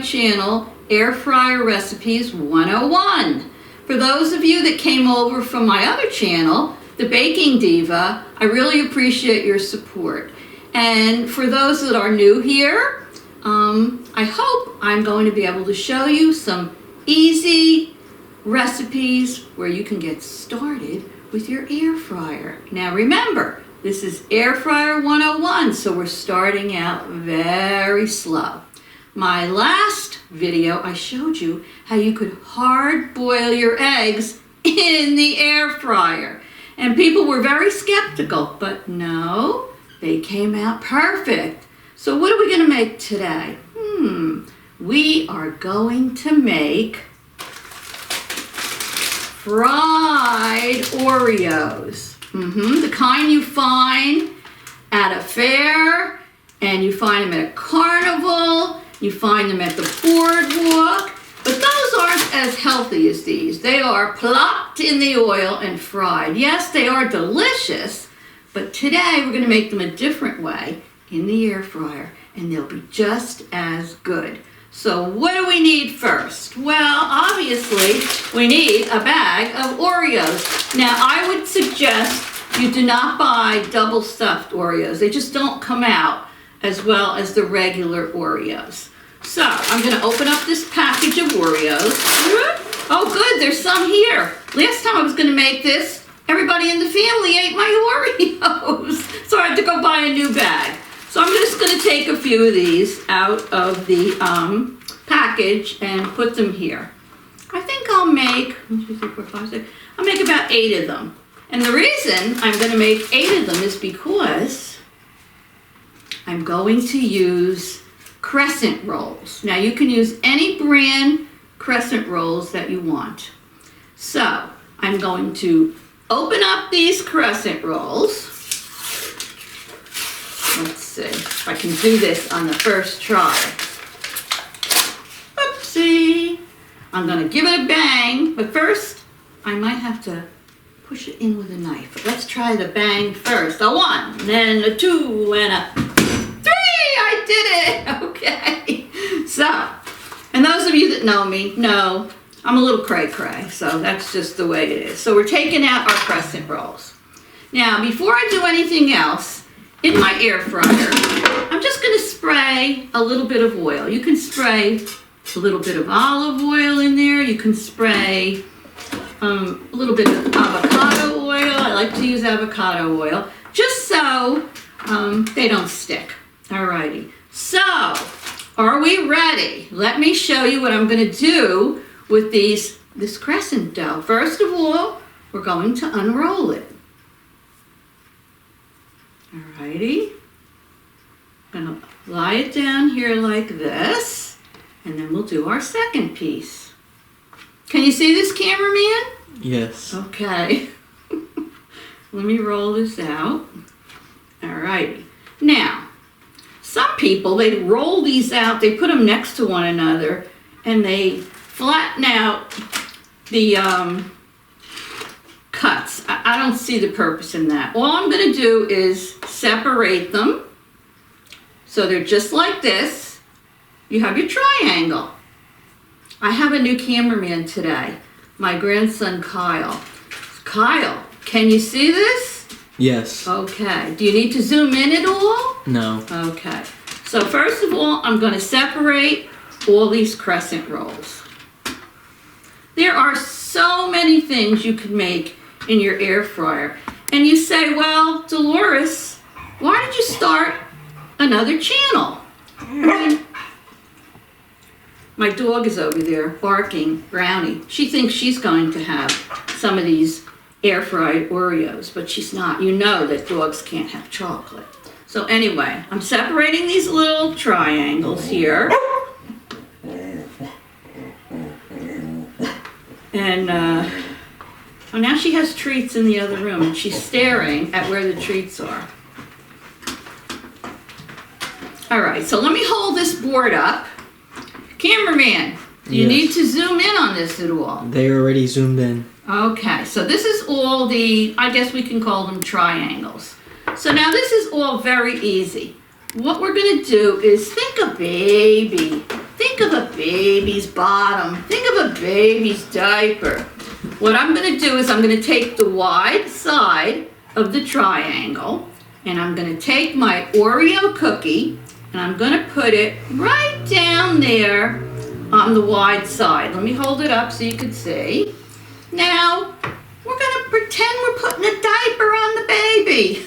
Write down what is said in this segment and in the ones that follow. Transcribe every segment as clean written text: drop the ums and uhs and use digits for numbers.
my channel, Air Fryer Recipes 101. For those of you that came over from my other channel, the Baking Diva, I really appreciate your support. And for those that are new here, I hope I'm going to be able to show you some easy recipes where you can get started with your air fryer. Now remember, this is Air Fryer 101, so we're starting out very slow. My last video, I showed you how you could hard boil your eggs in the air fryer. And people were very skeptical, but no, they came out perfect. So what are we going to make today? We are going to make fried Oreos. The kind you find at a fair, and you find them at a carnival, you find them at the Boardwalk, but those aren't as healthy as these. They are plopped in the oil and fried. Yes, they are delicious, but today we're going to make them a different way in the air fryer, and they'll be just as good. So what do we need first? Well, obviously, we need a bag of Oreos. Now, I would suggest you do not buy double stuffed Oreos. They just don't come out as well as the regular Oreos. So, I'm going to open up this package of Oreos. Oh, good, there's some here. Last time I was going to make this, everybody in the family ate my Oreos. So I had to go buy a new bag. So I'm just going to take a few of these out of the package and put them here. I think I'll make, 1, 2, 3, 4, 5, 6, I'll make about 8 of them. And the reason I'm going to make 8 of them is because I'm going to use crescent rolls. Now you can use any brand crescent rolls that you want. So I'm going to open up these crescent rolls. Let's see if I can do this on the first try. Oopsie. I'm going to give it a bang, but first I might have to push it in with a knife. But let's try the bang first. A 1, then a 2, and a 3. I did it. Okay. So, and those of you that know me know I'm a little cray-cray, so that's just the way it is. So we're taking out our crescent rolls. Now, before I do anything else, in my air fryer, I'm just going to spray a little bit of oil. You can spray a little bit of olive oil in there. You can spray a little bit of avocado oil. I like to use avocado oil, just so they don't stick. Alrighty. So, are we ready? Let me show you what I'm going to do with this crescent dough. First of all, we're going to unroll it. Alrighty, I'm going to lie it down here like this, and then we'll do our second piece. Can you see this, cameraman? Yes. Okay. Let me roll this out. Alrighty. Now, some people, they roll these out, they put them next to one another, and they flatten out the cuts. I don't see the purpose in that. All I'm going to do is separate them so they're just like this. You have your triangle. I have a new cameraman today, my grandson Kyle. Kyle, can you see this? Yes. Okay. Do you need to zoom in at all? No. Okay. So first of all, I'm going to separate all these crescent rolls. There are so many things you can make in your air fryer. And you say, well, Dolores, why did you start another channel? My dog is over there barking, Brownie. She thinks she's going to have some of these air fried Oreos, but she's not. You know that dogs can't have chocolate. So anyway, I'm separating these little triangles here. And oh, now she has treats in the other room, and she's staring at where the treats are. All right, so let me hold this board up. Cameraman, do you need to zoom in on this at all? They already zoomed in. Okay, so this is all the, I guess we can call them triangles. So now this is all very easy. What we're going to do is think a baby. Think think of a baby's bottom. Think of a baby's diaper. What I'm going to do is I'm going to take the wide side of the triangle, and I'm going to take my Oreo cookie, and I'm going to put it right down there on the wide side. Let me hold it up so you can see. Now, we're going to pretend we're putting a diaper on the baby.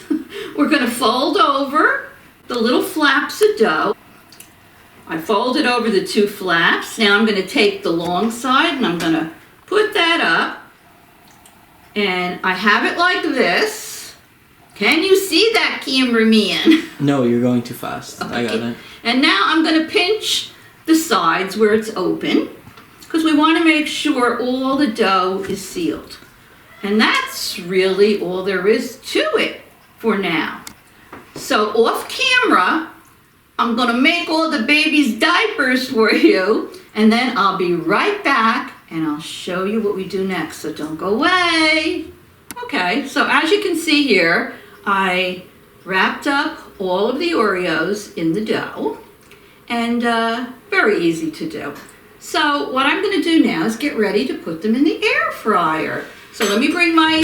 We're going to fold over the little flaps of dough. I folded over the 2 flaps. Now I'm going to take the long side and I'm going to put that up. And I have it like this. Can you see that, cameraman? No, you're going too fast. Okay. I got it. And now I'm going to pinch the sides where it's open, because we want to make sure all the dough is sealed. And that's really all there is to it for now. So off camera, I'm going to make all the baby's diapers for you, and then I'll be right back and I'll show you what we do next, so don't go away. Okay, so as you can see here, I wrapped up all of the Oreos in the dough, and very easy to do. So what I'm going to do now is get ready to put them in the air fryer. So let me bring my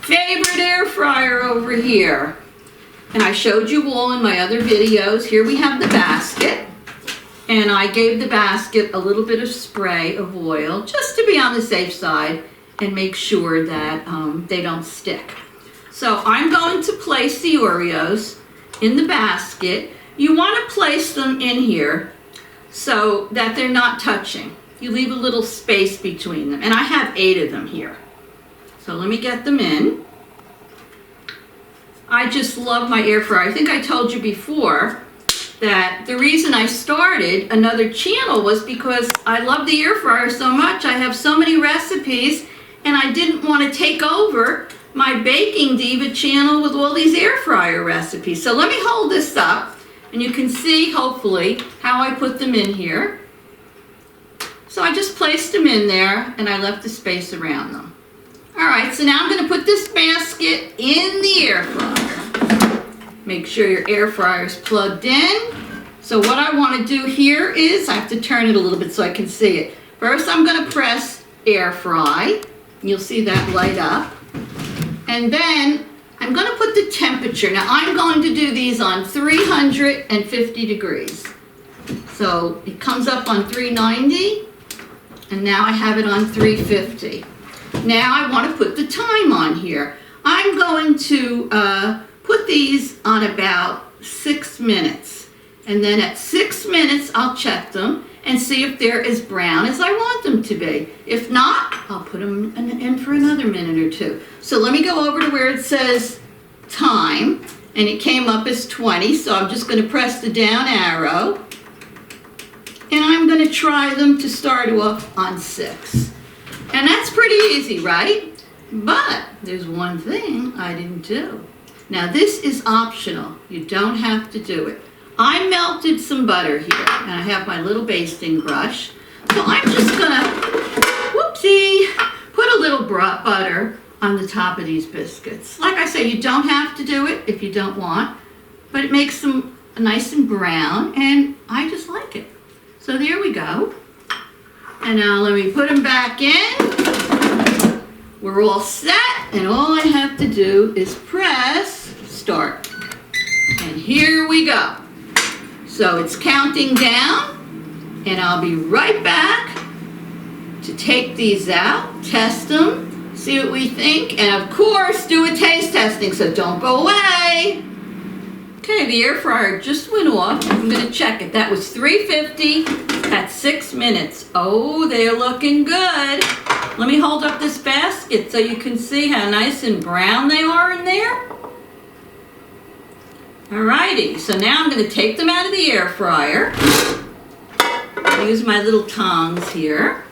favorite air fryer over here. And I showed you all in my other videos. Here we have the basket. And I gave the basket a little bit of spray of oil just to be on the safe side and make sure that they don't stick. So I'm going to place the Oreos in the basket. You want to place them in here so that they're not touching. You leave a little space between them. And I have 8 of them here. So let me get them in. I just love my air fryer. I think I told you before that the reason I started another channel was because I love the air fryer so much. I have so many recipes, and I didn't want to take over my Baking Diva channel with all these air fryer recipes. So let me hold this up, and you can see, hopefully, how I put them in here. So I just placed them in there, and I left the space around them. All right, so now I'm going to put this basket in the air fryer. Make sure your air fryer is plugged in. So what I want to do here is, I have to turn it a little bit so I can see it. First, I'm going to press air fry. You'll see that light up. And then I'm going to put the temperature. Now I'm going to do these on 350 degrees. So it comes up on 390, and now I have it on 350. Now I want to put the time on here. I'm going to put these on about 6 minutes. And then at 6 minutes, I'll check them and see if they're as brown as I want them to be. If not, I'll put them in for another minute or 2. So let me go over to where it says time, and it came up as 20, so I'm just going to press the down arrow, and I'm going to try them to start off on 6. And that's pretty easy, right? But there's one thing I didn't do. Now this is optional. You don't have to do it. I melted some butter here, and I have my little basting brush. So I'm just gonna, whoopsie, put a little butter on the top of these biscuits. Like I say, you don't have to do it if you don't want, but it makes them nice and brown, and I just like it. So there we go. And now let me put them back in. We're all set, and all I have to do is press start. And here we go. So it's counting down, and I'll be right back to take these out, test them, see what we think, and of course do a taste testing, so don't go away. Okay, the air fryer just went off. I'm going to check it. That was 350 at 6 minutes. Oh, they're looking good. Let me hold up this basket so you can see how nice and brown they are in there. Alrighty, so now I'm going to take them out of the air fryer. I'll use my little tongs here.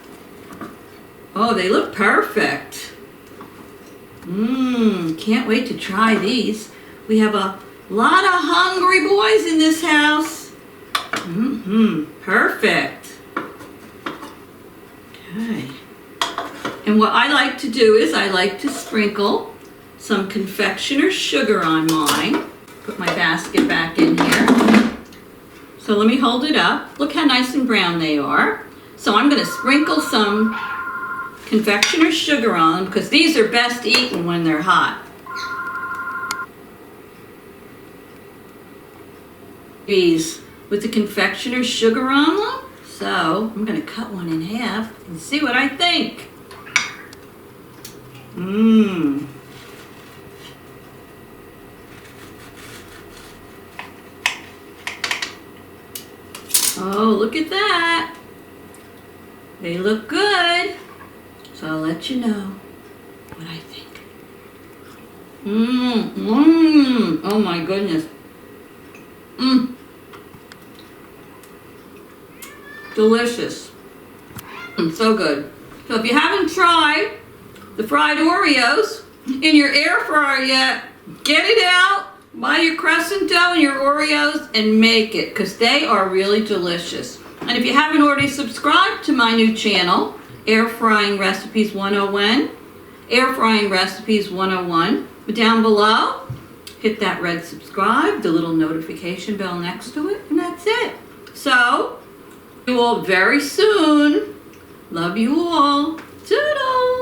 Oh, they look perfect. Can't wait to try these. We have a lot of hungry boys in this house. Perfect. Okay. And what I like to do is I like to sprinkle some confectioner's sugar on mine. Put my basket back in here. So let me hold it up. Look how nice and brown they are. So I'm going to sprinkle some confectioner's sugar on them because these are best eaten when they're hot. These with the confectioner's sugar on them. So I'm going to cut one in half and see what I think. Mmm. Oh, look at that. They look good. So I'll let you know what I think. Oh my goodness. Delicious. So good. So if you haven't tried the fried Oreos in your air fryer yet, get it out. Buy your crescent dough and your Oreos and make it because they are really delicious. And if you haven't already subscribed to my new channel, Air Frying Recipes 101, Air Frying Recipes 101, down below, hit that red subscribe, the little notification bell next to it, and that's it. So, see you all very soon. Love you all. Toodles!